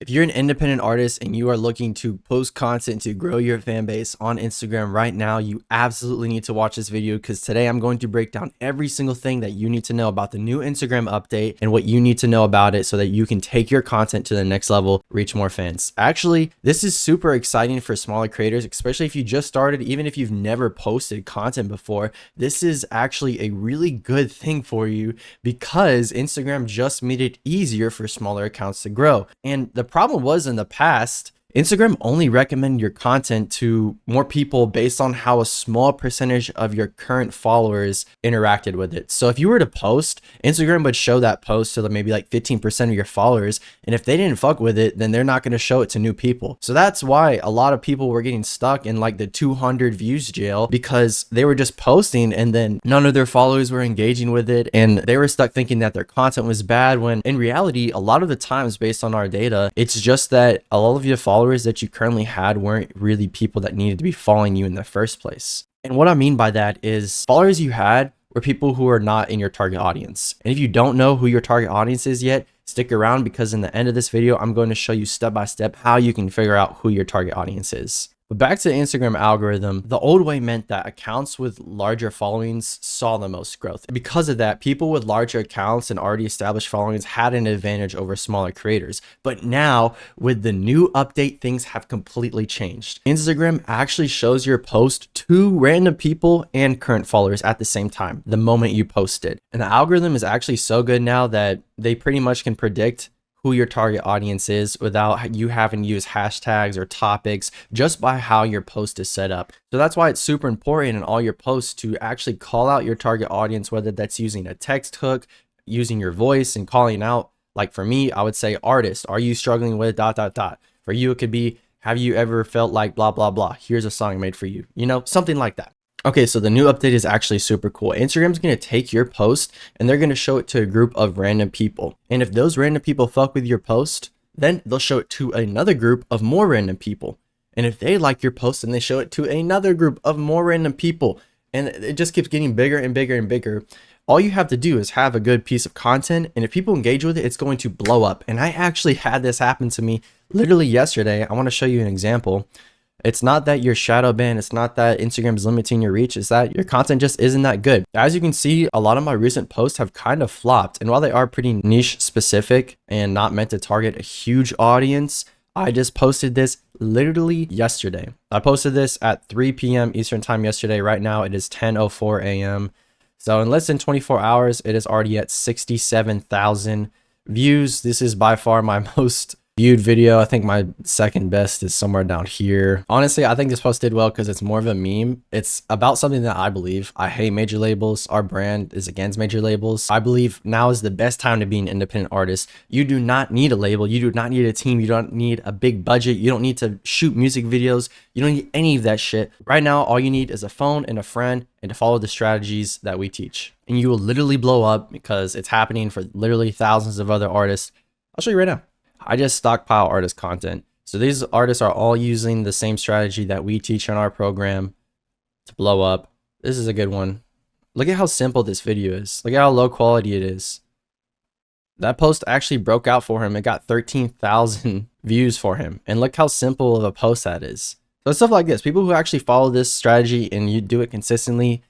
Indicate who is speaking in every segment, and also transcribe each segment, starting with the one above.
Speaker 1: If you're an independent artist and you are looking to post content to grow your fan base on Instagram right now, you absolutely need to watch this video because today I'm going to break down every single thing that you need to know about the new Instagram update and what you need to know about it so that you can take your content to the next level, reach more fans. Actually, this is super exciting for smaller creators, especially if you just started, even if you've never posted content before. This is actually a really good thing for you because Instagram just made it easier for smaller accounts to grow. And the problem was in the past, Instagram only recommended your content to more people based on how a small percentage of your current followers interacted with it. So if you were to post, Instagram would show that post to maybe like 15% of your followers. And if they didn't fuck with it, then they're not going to show it to new people. So that's why a lot of people were getting stuck in like the 200 views jail because they were just posting and then none of their followers were engaging with it. And they were stuck thinking that their content was bad when in reality, a lot of the times based on our data, it's just that a lot of your followers that you currently had weren't really people that needed to be following you in the first place. And what I mean by that is followers you had were people who are not in your target audience. And if you don't know who your target audience is yet, stick around because in the end of this video, I'm going to show you step by step how you can figure out who your target audience is. But back to the Instagram algorithm, the old way meant that accounts with larger followings saw the most growth. And because of that, people with larger accounts and already established followings had an advantage over smaller creators. But now with the new update, things have completely changed. Instagram actually shows your post to random people and current followers at the same time, the moment you post it. And the algorithm is actually so good now that they pretty much can predict who your target audience is without you having to use hashtags or topics, just by how your post is set up. So that's why it's super important in all your posts to actually call out your target audience, whether that's using a text hook, using your voice and calling out. Like for me, I would say artist, are you struggling with ... For you, it could be, have you ever felt like blah, blah, blah. Here's a song made for you, something like that. Okay, so the new update is actually super cool. Instagram's going to take your post and they're going to show it to a group of random people. And if those random people fuck with your post, then they'll show it to another group of more random people. And if they like your post, then they show it to another group of more random people. And it just keeps getting bigger and bigger and bigger. All you have to do is have a good piece of content. And if people engage with it, it's going to blow up. And I actually had this happen to me literally yesterday. I want to show you an example. It's not that you're shadow banned. It's not that Instagram is limiting your reach. It's that your content just isn't that good. As you can see, a lot of my recent posts have kind of flopped. And while they are pretty niche specific and not meant to target a huge audience, I just posted this literally yesterday. I posted this at 3 p.m. Eastern time yesterday. Right now it is 10:04 a.m. So in less than 24 hours, it is already at 67,000 views. This is by far my most viewed video. I think my second best is somewhere down here. Honestly, I think this post did well because it's more of a meme. It's about something that I believe. I hate major labels. Our brand is against major labels. I believe now is the best time to be an independent artist. You do not need a label. You do not need a team. You don't need a big budget. You don't need to shoot music videos. You don't need any of that shit. Right now, all you need is a phone and a friend and to follow the strategies that we teach. And you will literally blow up because it's happening for literally thousands of other artists. I'll show you right now. I just stockpile artist content. So these artists are all using the same strategy that we teach in our program to blow up. This is a good one. Look at how simple this video is. Look at how low quality it is. That post actually broke out for him. It got 13,000 views for him. And look how simple of a post that is. So stuff like this, people who actually follow this strategy and you do it consistently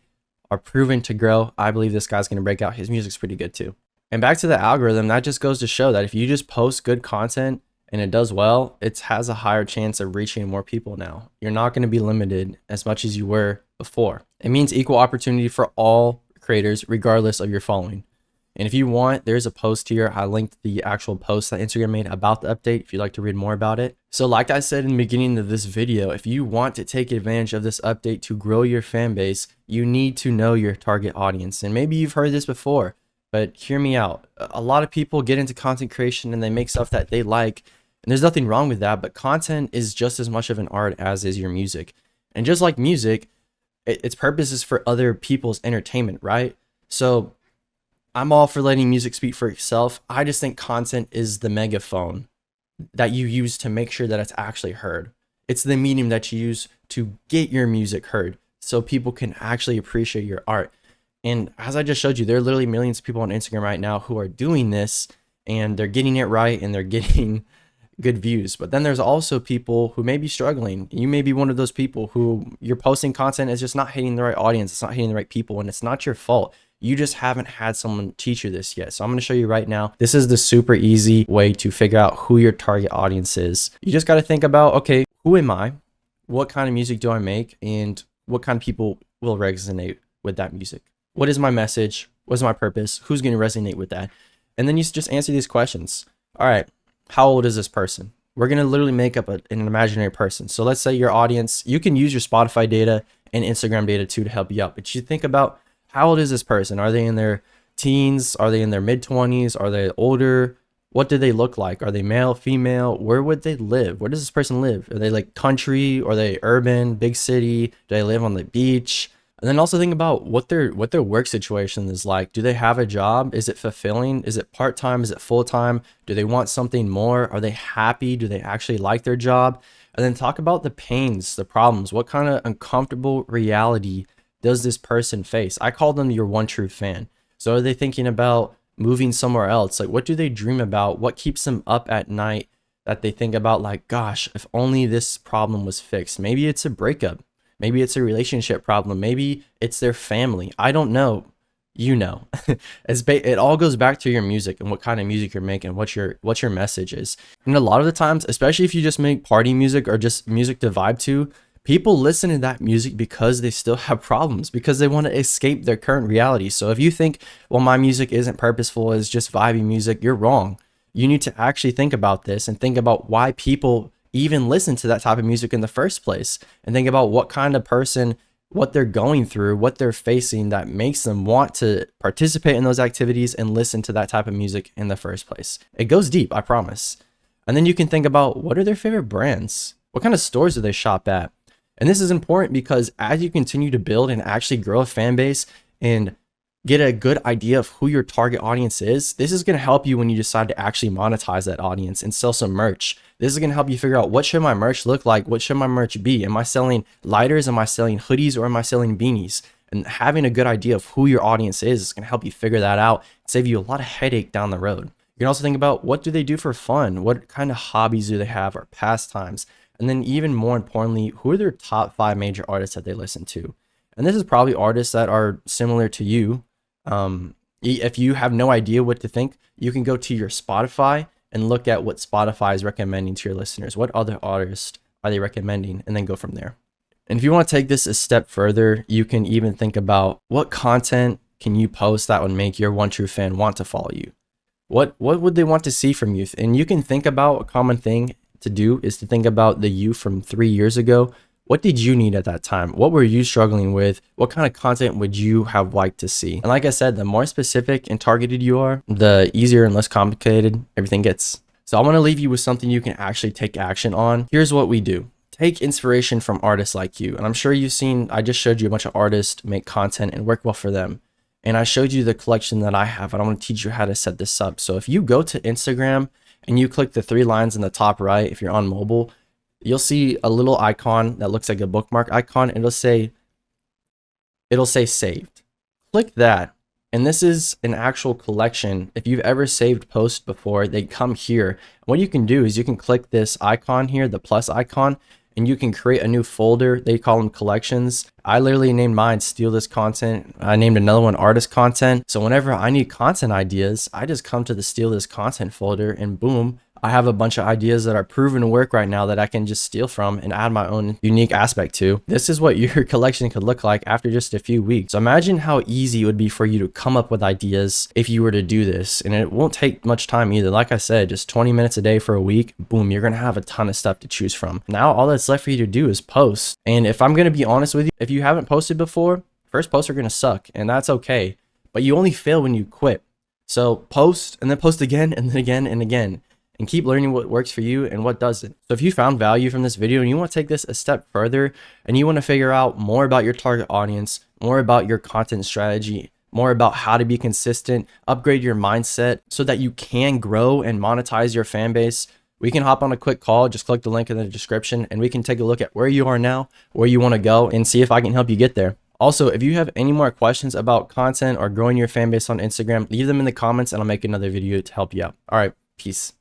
Speaker 1: are proven to grow. I believe this guy's going to break out. His music's pretty good too. And back to the algorithm, that just goes to show that if you just post good content and it does well, it has a higher chance of reaching more people now. You're not going to be limited as much as you were before. It means equal opportunity for all creators, regardless of your following. And if you want, there's a post here. I linked the actual post that Instagram made about the update if you'd like to read more about it. So like I said in the beginning of this video, if you want to take advantage of this update to grow your fan base, you need to know your target audience. And maybe you've heard this before, but hear me out. A lot of people get into content creation and they make stuff that they like. And there's nothing wrong with that, but content is just as much of an art as is your music. And just like music, its purpose is for other people's entertainment, right? So I'm all for letting music speak for itself. I just think content is the megaphone that you use to make sure that it's actually heard. It's the medium that you use to get your music heard so people can actually appreciate your art. And as I just showed you, there are literally millions of people on Instagram right now who are doing this and they're getting it right and they're getting good views. But then there's also people who may be struggling. You may be one of those people who you're posting content is just not hitting the right audience. It's not hitting the right people, and it's not your fault. You just haven't had someone teach you this yet. So I'm going to show you right now. This is the super easy way to figure out who your target audience is. You just got to think about, okay, who am I? What kind of music do I make? And what kind of people will resonate with that music? What is my message? What is my purpose? Who's going to resonate with that? And then you just answer these questions. All right, how old is this person? We're going to literally make up an imaginary person. So let's say your audience, you can use your Spotify data and Instagram data too to help you out. But you think about, how old is this person? Are they in their teens? Are they in their mid-20s? Are they older? What do they look like? Are they male, female? Where would they live? Where does this person live? Are they like country? Are they urban, big city? Do they live on the beach? And then also think about what their work situation is like. Do they have a job? Is it fulfilling? Is it part-time? Is it full-time? Do they want something more? Are they happy? Do they actually like their job? And then talk about the pains, the problems. What kind of uncomfortable reality does this person face? I call them your one true fan. So are they thinking about moving somewhere else? Like, what do they dream about? What keeps them up at night that they think about, like, gosh, if only this problem was fixed? Maybe it's a breakup. Maybe it's a relationship problem. Maybe it's their family. I don't know. You know. It all goes back to your music and what kind of music you're making, what your message is. And a lot of the times, especially if you just make party music or just music to vibe to, people listen to that music because they still have problems, because they want to escape their current reality. So if you think, well, my music isn't purposeful, it's just vibey music, you're wrong. You need to actually think about this and think about why people even listen to that type of music in the first place, and think about what kind of person, what they're going through, what they're facing that makes them want to participate in those activities and listen to that type of music in the first place. It goes deep, I promise. And then you can think about, what are their favorite brands? What kind of stores do they shop at? And this is important because as you continue to build and actually grow a fan base and get a good idea of who your target audience is, this is going to help you when you decide to actually monetize that audience and sell some merch. This is going to help you figure out, what should my merch look like? What should my merch be? Am I selling lighters? Am I selling hoodies? Or am I selling beanies? And having a good idea of who your audience is going to help you figure that out, save you a lot of headache down the road. You can also think about, what do they do for fun? What kind of hobbies do they have, or pastimes? And then even more importantly, who are their top 5 major artists that they listen to? And this is probably artists that are similar to you. If you have no idea what to think, you can go to your Spotify and look at what Spotify is recommending to your listeners. What other artists are they recommending? And then go from there. And if you want to take this a step further, you can even think about, what content can you post that would make your one true fan want to follow you? What would they want to see from you? And you can think about, a common thing to do is to think about the you from 3 years ago. What did you need at that time? What were you struggling with? What kind of content would you have liked to see? And like I said, the more specific and targeted you are, the easier and less complicated everything gets. So I want to leave you with something you can actually take action on. Here's what we do. Take inspiration from artists like you. And I'm sure you've seen, I just showed you a bunch of artists make content and work well for them. And I showed you the collection that I have, and I want to teach you how to set this up. So if you go to Instagram and you click the 3 lines in the top right, if you're on mobile, you'll see a little icon that looks like a bookmark icon. And it'll say saved. Click that. And this is an actual collection. If you've ever saved posts before, they come here. What you can do is you can click this icon here, the plus icon, and you can create a new folder. They call them collections. I literally named mine Steal This Content. I named another one Artist Content. So whenever I need content ideas, I just come to the Steal This Content folder, and boom, I have a bunch of ideas that are proven to work right now that I can just steal from and add my own unique aspect to. This is what your collection could look like after just a few weeks. So imagine how easy it would be for you to come up with ideas if you were to do this. And it won't take much time either. Like I said, just 20 minutes a day for a week, boom, you're going to have a ton of stuff to choose from. Now all that's left for you to do is post. And if I'm going to be honest with you, if you haven't posted before, first posts are going to suck, and that's okay. But you only fail when you quit. So post, and then post again, and then again and again. And keep learning what works for you and what doesn't. So if you found value from this video and you want to take this a step further, and you want to figure out more about your target audience, more about your content strategy, more about how to be consistent, upgrade your mindset so that you can grow and monetize your fan base, we can hop on a quick call. Just click the link in the description and we can take a look at where you are now, where you want to go, and see if I can help you get there. Also, if you have any more questions about content or growing your fan base on Instagram, leave them in the comments and I'll make another video to help you out. All right, peace.